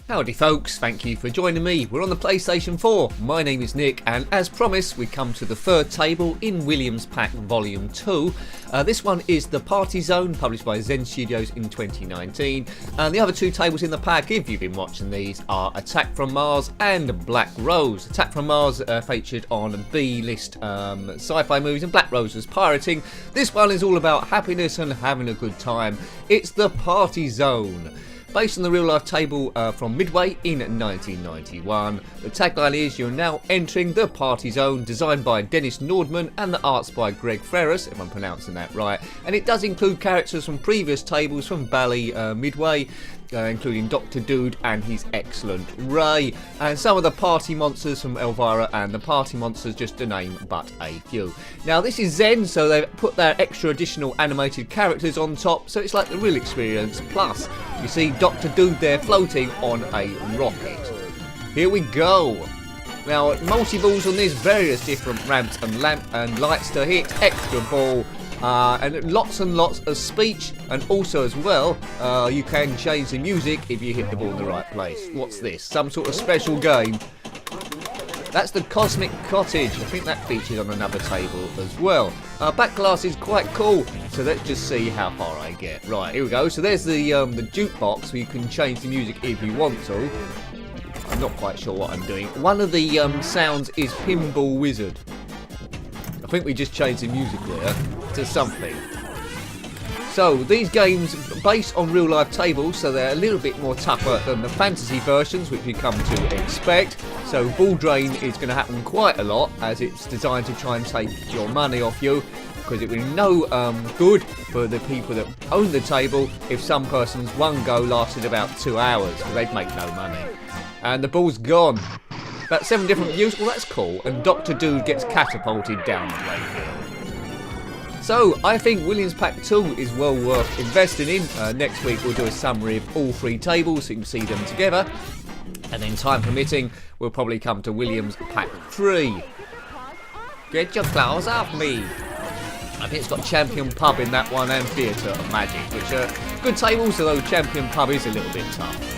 Howdy folks, thank you for joining me. We're on the PlayStation 4. My name is Nick, and as promised we come to the third table in Williams Pack Volume 2. This one is the Party Zone, published by Zen Studios in 2019. And the other two tables in the pack, if you've been watching these, are Attack from Mars and Black Rose. Attack from Mars featured on B-list sci-fi movies, and Black Rose was pirating. This one is all about happiness and having a good time. It's the Party Zone. Based on the real-life table from Midway in 1991, the tagline is "You're now entering the Party Zone," designed by Dennis Nordman and the arts by Greg Ferris, if I'm pronouncing that right. And it does include characters from previous tables from Bally, Midway, including Dr. Dude and his excellent Ray, and some of the party monsters from Elvira and the party monsters, just to name but a few. Now this is Zen, so they've put their extra additional animated characters on top, so it's like the real experience. Plus, you see Dr. Dude there floating on a rocket. Here we go. Now, multi-balls on this, various different ramps and lights to hit, extra ball, and lots of speech, and also as well, you can change the music if you hit the ball in the right place. What's this? Some sort of special game? That's the Cosmic Cottage. I think that features on another table as well. Back glass is quite cool, so let's just see how far I get. Right, here we go. So there's the jukebox, where you can change the music if you want to. I'm not quite sure what I'm doing. One of the sounds is Pinball Wizard. I think we just changed the music there to something. So these games based on real life tables, so they're a little bit more tougher than the fantasy versions, which we come to expect. So ball drain is going to happen quite a lot, as it's designed to try and take your money off you, because it will be no good for the people that own the table if some person's one go lasted about 2 hours, because they'd make no money. And the ball's gone. About 7 different views. Well, that's cool. And Dr. Dude gets catapulted down the playfield. So, I think Williams Pack 2 is well worth investing in. Next week we'll do a summary of all 3 tables so you can see them together. And then, time permitting, we'll probably come to Williams Pack 3. Get your claws off me. I think it's got Champion Pub in that one, and Theatre of Magic, which are good tables, although Champion Pub is a little bit tough.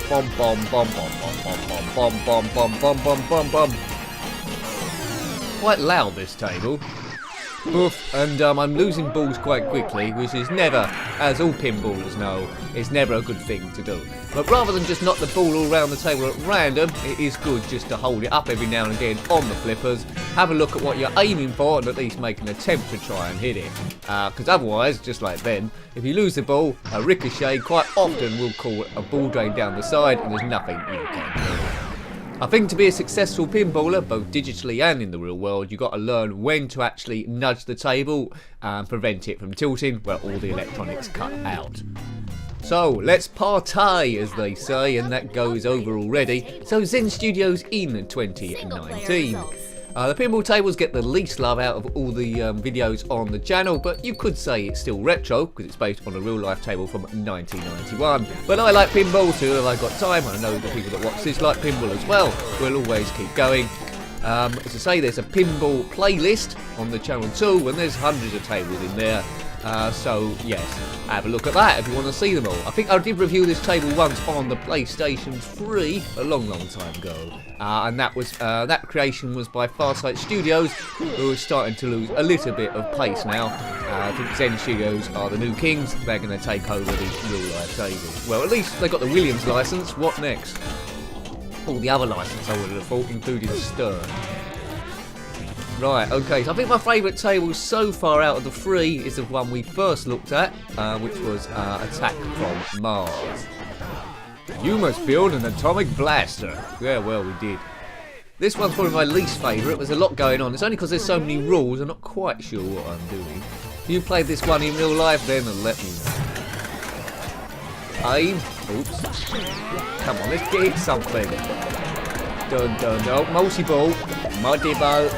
Bom bom bom bom bom bom bom bom bom bom bom bom. Quite loud, this table. Oof, and I'm losing balls quite quickly, which is never, as all pinballers know, it's never a good thing to do. But rather than just knock the ball all around the table at random, it is good just to hold it up every now and again on the flippers, have a look at what you're aiming for, and at least make an attempt to try and hit it. Because otherwise, just like then, if you lose the ball, a ricochet quite often will call a ball drain down the side, and there's nothing you can do. I think to be a successful pinballer, both digitally and in the real world, you've got to learn when to actually nudge the table and prevent it from tilting where all the electronics cut out. So, let's partay, as they say, and that goes over already. So, Zen Studios in 2019. The pinball tables get the least love out of all the videos on the channel, but you could say it's still retro, because it's based on a real-life table from 1991. But I like pinball too, and I've got time, and I know the people that watch this like pinball as well. We'll always keep going. As I say, there's a pinball playlist on the Channel 2, and there's hundreds of tables in there. So, yes, have a look at that if you want to see them all. I think I did review this table once on the PlayStation 3 a long time ago. And that was that creation was by Farsight Studios, who are starting to lose a little bit of pace now. I think Zen Studios are the new kings. They're going to take over these real-life tables. Well, at least they got the Williams license. What next? All the other licenses, I would have thought, including Stern. Right, okay, so I think my favourite table so far out of the 3 is the one we first looked at, which was Attack from Mars. You must build an atomic blaster. Yeah, well, we did. This one's probably my least favourite. There's a lot going on. It's only because there's so many rules, I'm not quite sure what I'm doing. If you played this one in real life, then let me know. Aim. Oops. Come on, let's get something. Dun dun dun. Oh, multi-ball. Multi-ball.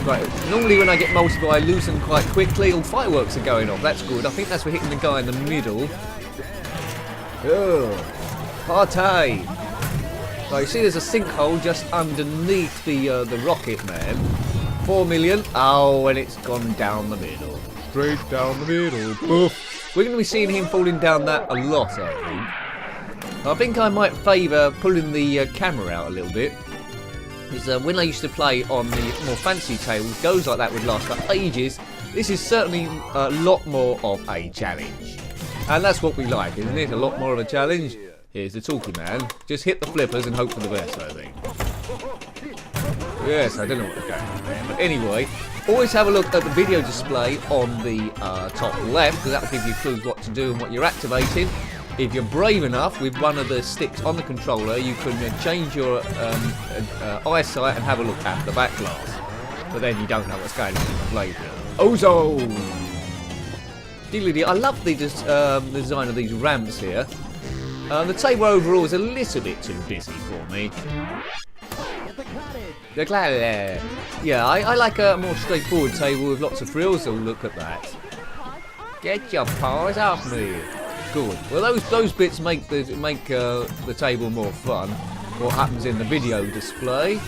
Right, normally when I get multi-ball I lose them quite quickly. All fireworks are going off, that's good. I think that's for hitting the guy in the middle. Oh, partay. Right, you see there's a sync hole just underneath the rocket man. 4 million. Oh, and it's gone down the middle. Straight down the middle. Boof. We're going to be seeing him falling down that a lot, I think. I think I might favour pulling the camera out a little bit. Because when I used to play on the more fancy tables, goes like that would last for ages. This is certainly a lot more of a challenge. And that's what we like, isn't it? A lot more of a challenge. Here's the talkie man. Just hit the flippers and hope for the best, I think. Yes, I don't know what's going on there. But anyway, always have a look at the video display on the top left, because that will give you clues what to do and what you're activating. If you're brave enough, with one of the sticks on the controller, you can change your eyesight and have a look at the back glass. But then you don't know what's going on in the playfield. Ozone! I love the design of these ramps here. The table overall is a little bit too busy for me. The cottage. Yeah, I like a more straightforward table with lots of frills, so look at that. Get your paws off me. Good. Well, those bits make the table more fun. What happens in the video display.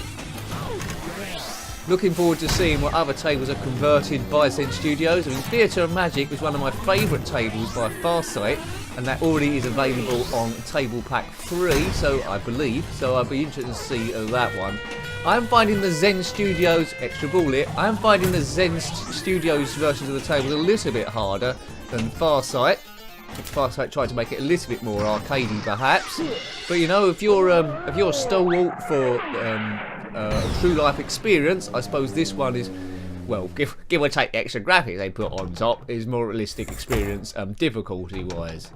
Looking forward to seeing what other tables are converted by Zen Studios. I mean, Theatre of Magic was one of my favourite tables by Farsight, and that already is available on Table Pack 3, so I believe. So I'd be interested to see that one. I'm finding the Zen Studios extra bullet. I'm finding the Zen Studios versions of the tables a little bit harder than Farsight. Farsight tried to make it a little bit more arcadey, perhaps. But you know, if you're a stalwart for true life experience, I suppose this one is, well, give or take the extra graphics they put on top, is more realistic experience difficulty wise.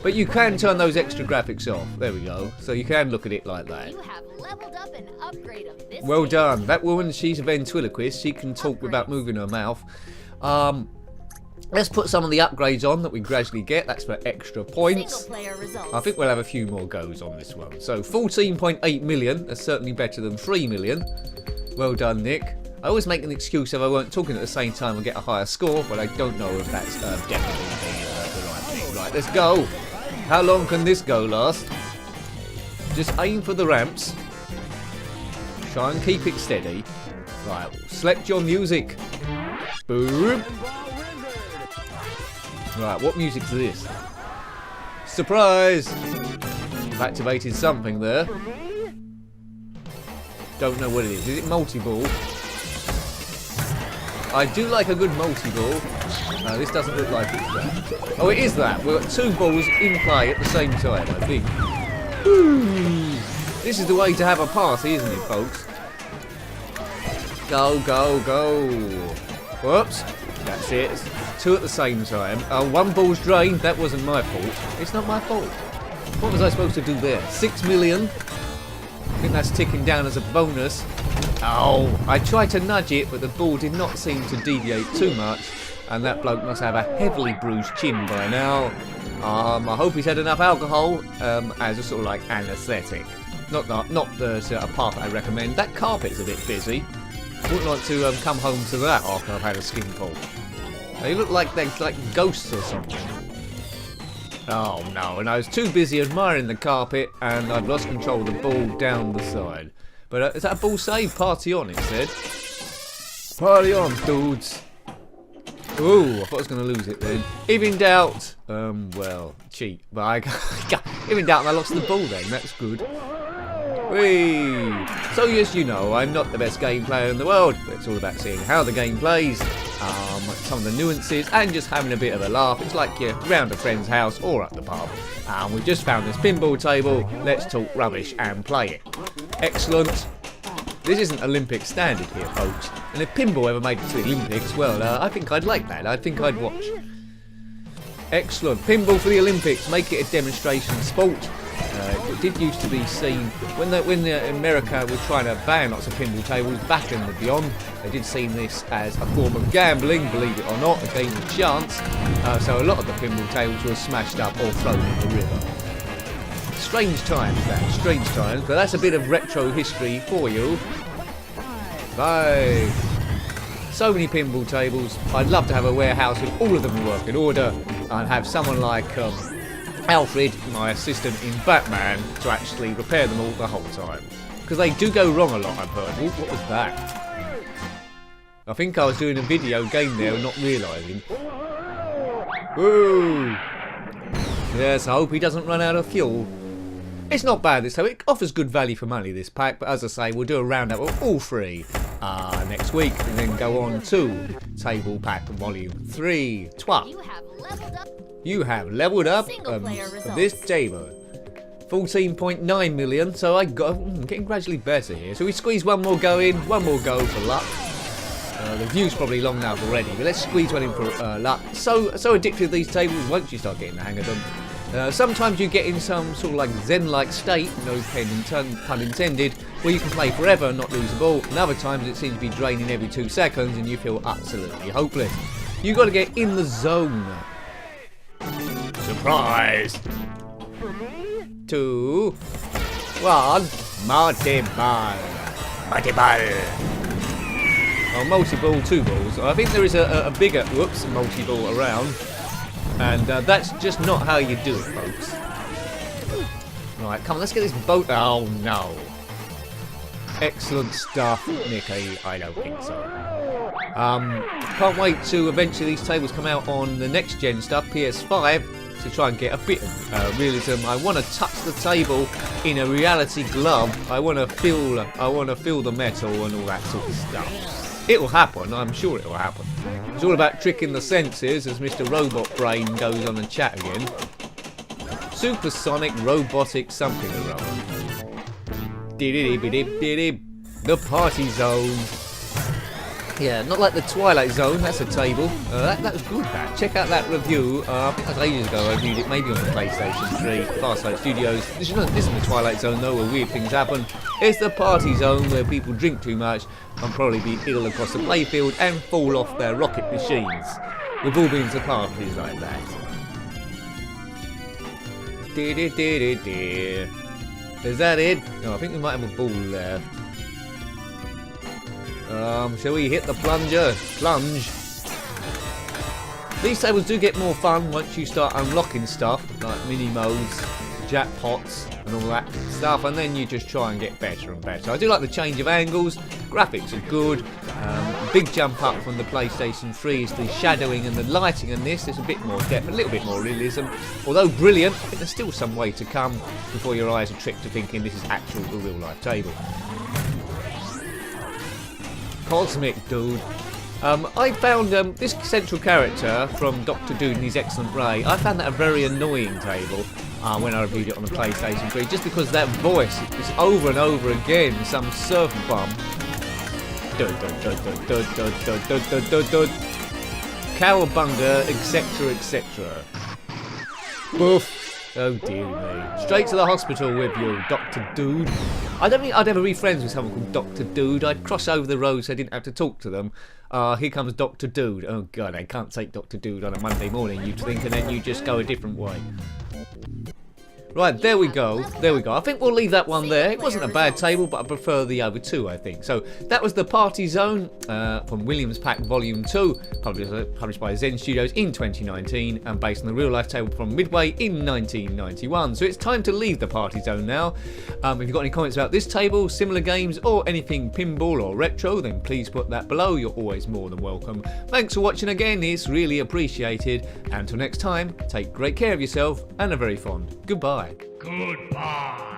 But you can turn those extra graphics off. There we go. So you can look at it like that. You have leveled up an upgrade of this well done. That woman, she's a ventriloquist. She can talk without moving her mouth. Let's put some of the upgrades on that we gradually get. That's for extra points. I think we'll have a few more goes on this one. So 14.8 million. That's certainly better than 3 million. Well done, Nick. I always make an excuse if I weren't talking at the same time and get a higher score, but I don't know if that's definitely the right thing. Right, let's go. How long can this go last? Just aim for the ramps. Try and keep it steady. Right, select your music. Boom. Right, what music's this? Surprise! I've activated something there. Don't know what it is. Is it multi-ball? I do like a good multi-ball. No, this doesn't look like it's that. Oh, it is that. We've got two balls in play at the same time, I think. Woo! This is the way to have a party, isn't it, folks? Go, go, go. Whoops. That's it. It's two at the same time. Oh, one ball's drained. That wasn't my fault. It's not my fault. What was I supposed to do there? 6 million. I think that's ticking down as a bonus. Oh, I tried to nudge it, but the ball did not seem to deviate too much. And that bloke must have a heavily bruised chin by now. I hope he's had enough alcohol as a sort of like anaesthetic. Not the sort of path I recommend. That carpet's a bit busy. Wouldn't like to come home to that after I've had a skinful. They look like they're like ghosts or something. Oh no, and I was too busy admiring the carpet and I've lost control of the ball down the side. But is that a ball save? Party on, it said. Party on, dudes. Ooh, I thought I was going to lose it then. If in doubt, well, cheat. But if in doubt, I lost the ball then. That's good. Whee! So yes, you know, I'm not the best game player in the world, but it's all about seeing how the game plays, some of the nuances, and just having a bit of a laugh. It's like you're round a friend's house or at the pub. We've just found this pinball table. Let's talk rubbish and play it. Excellent. This isn't Olympic standard here, folks. And if pinball ever made it to the Olympics, well, I think I'd like that. I think I'd watch. Excellent. Pinball for the Olympics. Make it a demonstration sport. It did used to be seen when America was trying to ban lots of pinball tables back in the beyond. They did see this as a form of gambling, believe it or not, a game of chance. So a lot of the pinball tables were smashed up or thrown in the river. Strange times, that. Strange times. But that's a bit of retro history for you. Bye. So many pinball tables. I'd love to have a warehouse with all of them in working order and have someone like Alfred, my assistant in Batman, to actually repair them all the whole time. because they do go wrong a lot, I've heard. Ooh, what was that? I think I was doing a video game there and not realising. Woo! Yes, I hope he doesn't run out of fuel. It's not bad this time. It offers good value for money, this pack, but as I say, we'll do a roundup of all three next week and then go on to Table Pack Volume 3. You have leveled up this table. 14.9 million, so I'm getting gradually better here. So we squeeze one more go in, one more go for luck. The view's probably long enough already, but let's squeeze one in for luck. So addictive these tables once you start getting the hang of them. Sometimes you get in some sort of like Zen-like state, no pun intended, where you can play forever and not lose a ball, and other times it seems to be draining every 2 seconds and you feel absolutely hopeless. You've got to get in the zone. Surprise! 2, 1, multi-ball. Multi-ball. Oh, multi-ball, 2 balls. I think there is a bigger, multi-ball around. And that's just not how you do it, folks. Right, come on, let's get this boat. Oh, no. Excellent stuff, Nicky. I don't think so. Can't wait to eventually these tables come out on the next gen stuff, PS5, to try and get a bit of realism. I want to touch the table in a reality glove. I want to feel the metal and all that sort of stuff. It'll happen, I'm sure it'll happen. It's all about tricking the senses as Mr. Robot Brain goes on and chat again. Supersonic, robotic, something or other. The party zone. Yeah, not like the Twilight Zone, that's a table. That was good, that. Check out that review. I think that was ages ago I reviewed it, maybe on the PlayStation 3, Zen Studios. This isn't the Twilight Zone though, where weird things happen. It's the party zone where people drink too much and probably be ill across the playfield and fall off their rocket machines. We've all been to parties like that. Is that it? No, I think we might have a ball there. Shall we hit the plunger? Plunge. These tables do get more fun once you start unlocking stuff, like mini modes, jackpots, and all that stuff, and then you just try and get better and better. I do like the change of angles, graphics are good, big jump up from the PlayStation 3 is the shadowing and the lighting in this. There's a bit more depth, a little bit more realism. Although brilliant, I think there's still some way to come before your eyes are tricked to thinking this is actual the real life table. Cosmic Dude. I found this central character from Dr. Dude and his excellent Ray. I found that a very annoying table when I reviewed it on the PlayStation 3, just because that voice is over and over again, some surf bum. Cowabunga, etc, etc. Boof. Oh dear me. Straight to the hospital with you, Dr. Dude. I don't think I'd ever be friends with someone called Dr. Dude. I'd cross over the road so I didn't have to talk to them. Here comes Dr. Dude. Oh god, I can't take Dr. Dude on a Monday morning, you'd think, and then you just go a different way. Right, there we go. There we go. I think we'll leave that one there. It wasn't a bad table, but I prefer the other two, I think. So that was the Party Zone from Williams Pack Volume 2, published by Zen Studios in 2019 and based on the real-life table from Midway in 1991. So it's time to leave the Party Zone now. If you've got any comments about this table, similar games, or anything pinball or retro, then please put that below. You're always more than welcome. Thanks for watching again. It's really appreciated. Until next time, take great care of yourself and a very fond goodbye. Goodbye.